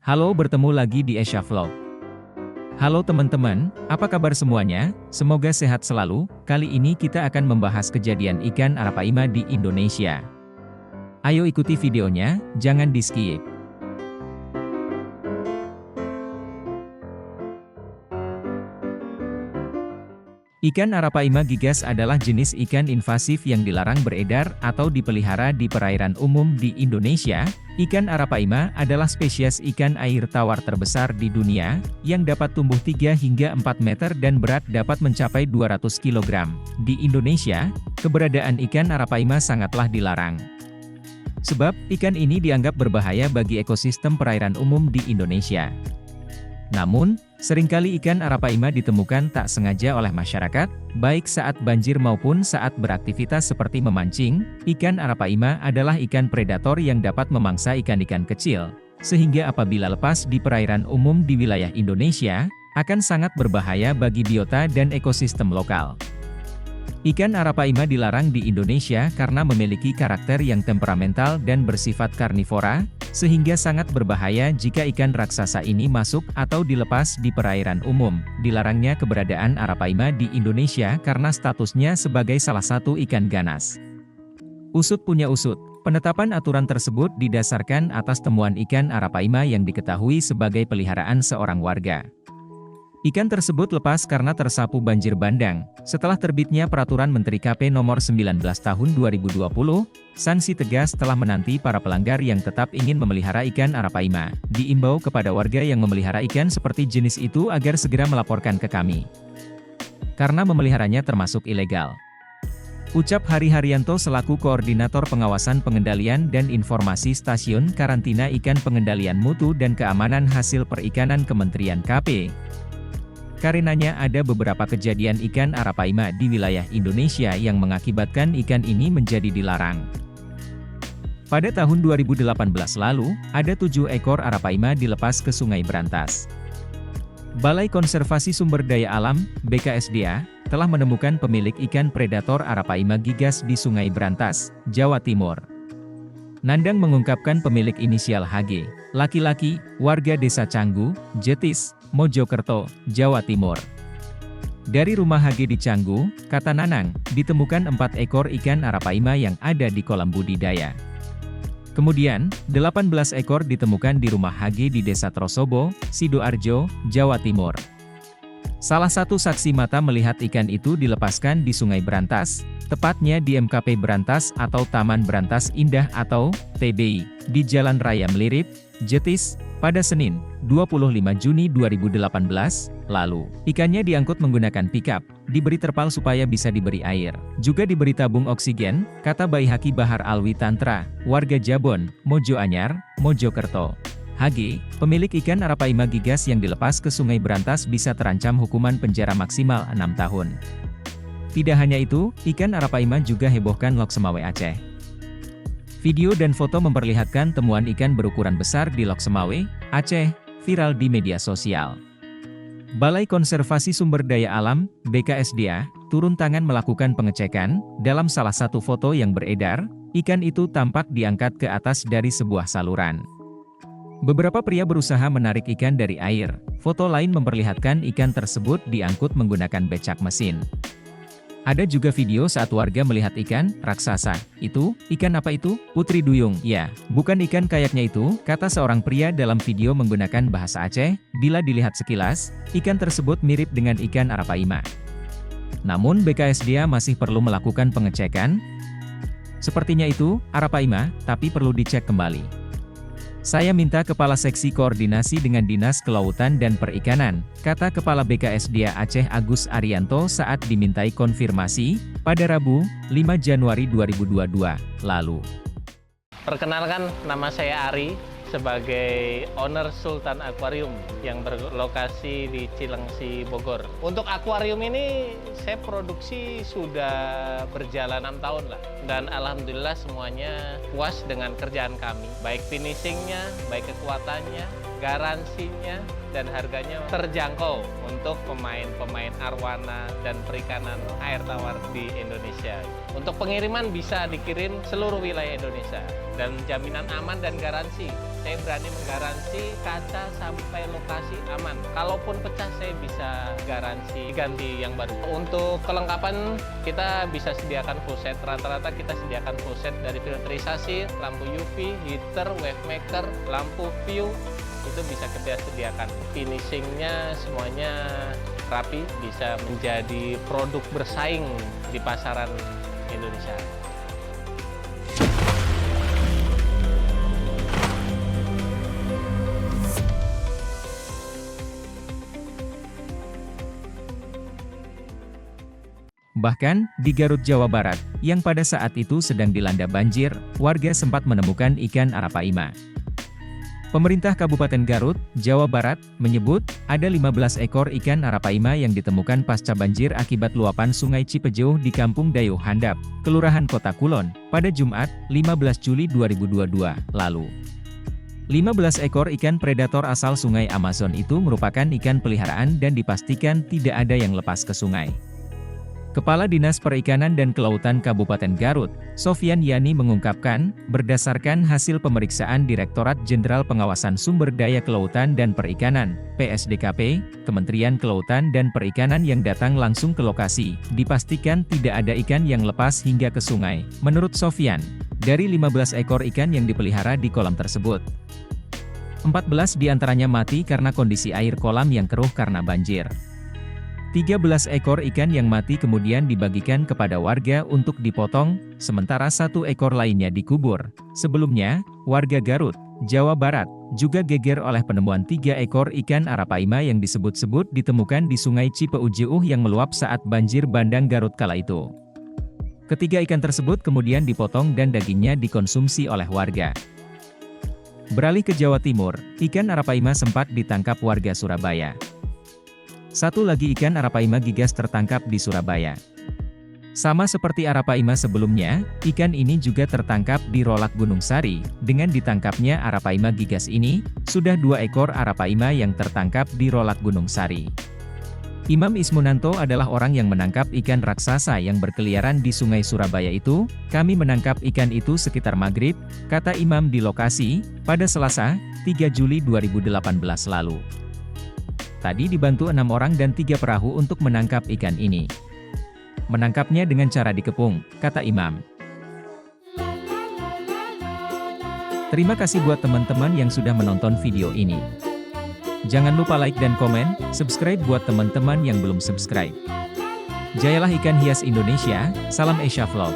Halo, bertemu lagi di Esha Vlog. Halo teman-teman, apa kabar semuanya? Semoga sehat selalu. Kali ini kita akan membahas kejadian ikan arapaima di Indonesia. Ayo ikuti videonya, jangan di-skip. Ikan arapaima gigas adalah jenis ikan invasif yang dilarang beredar atau dipelihara di perairan umum di Indonesia. Ikan arapaima adalah spesies ikan air tawar terbesar di dunia, yang dapat tumbuh 3 hingga 4 meter dan berat dapat mencapai 200 kg. Di Indonesia, keberadaan ikan arapaima sangatlah dilarang. Sebab, ikan ini dianggap berbahaya bagi ekosistem perairan umum di Indonesia. Namun, seringkali ikan arapaima ditemukan tak sengaja oleh masyarakat, baik saat banjir maupun saat beraktivitas seperti memancing. Ikan arapaima adalah ikan predator yang dapat memangsa ikan-ikan kecil, sehingga apabila lepas di perairan umum di wilayah Indonesia, akan sangat berbahaya bagi biota dan ekosistem lokal. Ikan arapaima dilarang di Indonesia karena memiliki karakter yang temperamental dan bersifat karnivora, sehingga sangat berbahaya jika ikan raksasa ini masuk atau dilepas di perairan umum. Dilarangnya keberadaan arapaima di Indonesia karena statusnya sebagai salah satu ikan ganas. Usut punya usut, penetapan aturan tersebut didasarkan atas temuan ikan arapaima yang diketahui sebagai peliharaan seorang warga. Ikan tersebut lepas karena tersapu banjir bandang. Setelah terbitnya Peraturan Menteri KP Nomor 19 Tahun 2020, sanksi tegas telah menanti para pelanggar yang tetap ingin memelihara ikan arapaima. Diimbau kepada warga yang memelihara ikan seperti jenis itu agar segera melaporkan ke kami, karena memeliharanya termasuk ilegal. Ucap Hari Haryanto selaku Koordinator Pengawasan Pengendalian dan Informasi Stasiun Karantina Ikan Pengendalian Mutu dan Keamanan Hasil Perikanan Kementerian KP. Karenanya ada beberapa kejadian ikan arapaima di wilayah Indonesia yang mengakibatkan ikan ini menjadi dilarang. Pada tahun 2018 lalu, ada 7 ekor arapaima dilepas ke Sungai Brantas. Balai Konservasi Sumber Daya Alam, BKSDA, telah menemukan pemilik ikan predator arapaima gigas di Sungai Brantas, Jawa Timur. Nandang mengungkapkan pemilik inisial HG, laki-laki, warga Desa Canggu, Jetis, Mojokerto, Jawa Timur. Dari rumah HG di Canggu, kata Nanang, ditemukan 4 ekor ikan arapaima yang ada di kolam budidaya. Kemudian, 18 ekor ditemukan di rumah HG di Desa Trosobo, Sidoarjo, Jawa Timur. Salah satu saksi mata melihat ikan itu dilepaskan di Sungai Brantas, tepatnya di MKP Brantas atau Taman Brantas Indah atau TBI, di Jalan Raya Melirip, Jetis, pada Senin, 25 Juni 2018, lalu. Ikannya diangkut menggunakan pickup, diberi terpal supaya bisa diberi air, juga diberi tabung oksigen, kata Baihaki Bahar Alwi Tantra, warga Jabon, Mojo Anyar, Mojokerto. HG, pemilik ikan arapaima gigas yang dilepas ke Sungai Brantas bisa terancam hukuman penjara maksimal 6 tahun. Tidak hanya itu, ikan arapaima juga hebohkan Lok Semawe Aceh. Video dan foto memperlihatkan temuan ikan berukuran besar di Lok Semawe, Aceh, viral di media sosial. Balai Konservasi Sumber Daya Alam, BKSDA, turun tangan melakukan pengecekan. Dalam salah satu foto yang beredar, ikan itu tampak diangkat ke atas dari sebuah saluran. Beberapa pria berusaha menarik ikan dari air. Foto lain memperlihatkan ikan tersebut diangkut menggunakan becak mesin. Ada juga video saat warga melihat ikan raksasa. Itu, ikan apa itu? Putri Duyung. Ya, bukan ikan kayaknya itu, kata seorang pria dalam video menggunakan bahasa Aceh. Bila dilihat sekilas, ikan tersebut mirip dengan ikan arapaima. Namun BKSDA masih perlu melakukan pengecekan. Sepertinya itu, arapaima, tapi perlu dicek kembali. Saya minta Kepala Seksi Koordinasi dengan Dinas Kelautan dan Perikanan, kata Kepala BKSDA Aceh Agus Arianto saat dimintai konfirmasi, pada Rabu, 5 Januari 2022, lalu. Perkenalkan, nama saya Ari, sebagai owner Sultan Aquarium yang berlokasi di Cilengsi, Bogor. Untuk akuarium ini saya produksi sudah berjalan 6 tahun lah. Dan alhamdulillah semuanya puas dengan kerjaan kami. Baik finishingnya, baik kekuatannya, garansinya, dan harganya terjangkau untuk pemain-pemain arwana dan perikanan air tawar di Indonesia. Untuk pengiriman bisa dikirim seluruh wilayah Indonesia dan jaminan aman dan garansi saya berani menggaransi kaca sampai lokasi aman. Kalaupun pecah, saya bisa garansi ganti yang baru. Untuk kelengkapan, kita bisa sediakan full set. Rata-rata kita sediakan full set dari filterisasi, lampu UV, heater, wave maker, lampu view, itu bisa kita sediakan. Finishingnya semuanya rapi, bisa menjadi produk bersaing di pasaran Indonesia. Bahkan, di Garut, Jawa Barat, yang pada saat itu sedang dilanda banjir, warga sempat menemukan ikan arapaima. Pemerintah Kabupaten Garut, Jawa Barat, menyebut, ada 15 ekor ikan arapaima yang ditemukan pasca banjir akibat luapan Sungai Cipejuh di Kampung Dayuh Handap, Kelurahan Kota Kulon, pada Jumat, 15 Juli 2022, lalu. 15 ekor ikan predator asal Sungai Amazon itu merupakan ikan peliharaan dan dipastikan tidak ada yang lepas ke sungai. Kepala Dinas Perikanan dan Kelautan Kabupaten Garut, Sofyan Yani mengungkapkan, berdasarkan hasil pemeriksaan Direktorat Jenderal Pengawasan Sumber Daya Kelautan dan Perikanan, PSDKP, Kementerian Kelautan dan Perikanan yang datang langsung ke lokasi, dipastikan tidak ada ikan yang lepas hingga ke sungai. Menurut Sofyan, dari 15 ekor ikan yang dipelihara di kolam tersebut, 14 diantaranya mati karena kondisi air kolam yang keruh karena banjir. 13 ekor ikan yang mati kemudian dibagikan kepada warga untuk dipotong, sementara 1 ekor lainnya dikubur. Sebelumnya, warga Garut, Jawa Barat, juga geger oleh penemuan 3 ekor ikan arapaima yang disebut-sebut ditemukan di Sungai Cipejuh yang meluap saat banjir bandang Garut kala itu. Ketiga ikan tersebut kemudian dipotong dan dagingnya dikonsumsi oleh warga. Beralih ke Jawa Timur, ikan arapaima sempat ditangkap warga Surabaya. Satu lagi ikan arapaima gigas tertangkap di Surabaya. Sama seperti arapaima sebelumnya, ikan ini juga tertangkap di Rolak Gunung Sari. Dengan ditangkapnya arapaima gigas ini, sudah 2 ekor arapaima yang tertangkap di Rolak Gunung Sari. Imam Ismunanto adalah orang yang menangkap ikan raksasa yang berkeliaran di Sungai Surabaya itu. Kami menangkap ikan itu sekitar maghrib, kata Imam di lokasi, pada Selasa, 3 Juli 2018 lalu. Tadi dibantu 6 orang dan 3 perahu untuk menangkap ikan ini. Menangkapnya dengan cara dikepung, kata Imam. Terima kasih buat teman-teman yang sudah menonton video ini. Jangan lupa like dan komen, subscribe buat teman-teman yang belum subscribe. Jayalah ikan hias Indonesia, salam Asia Vlog.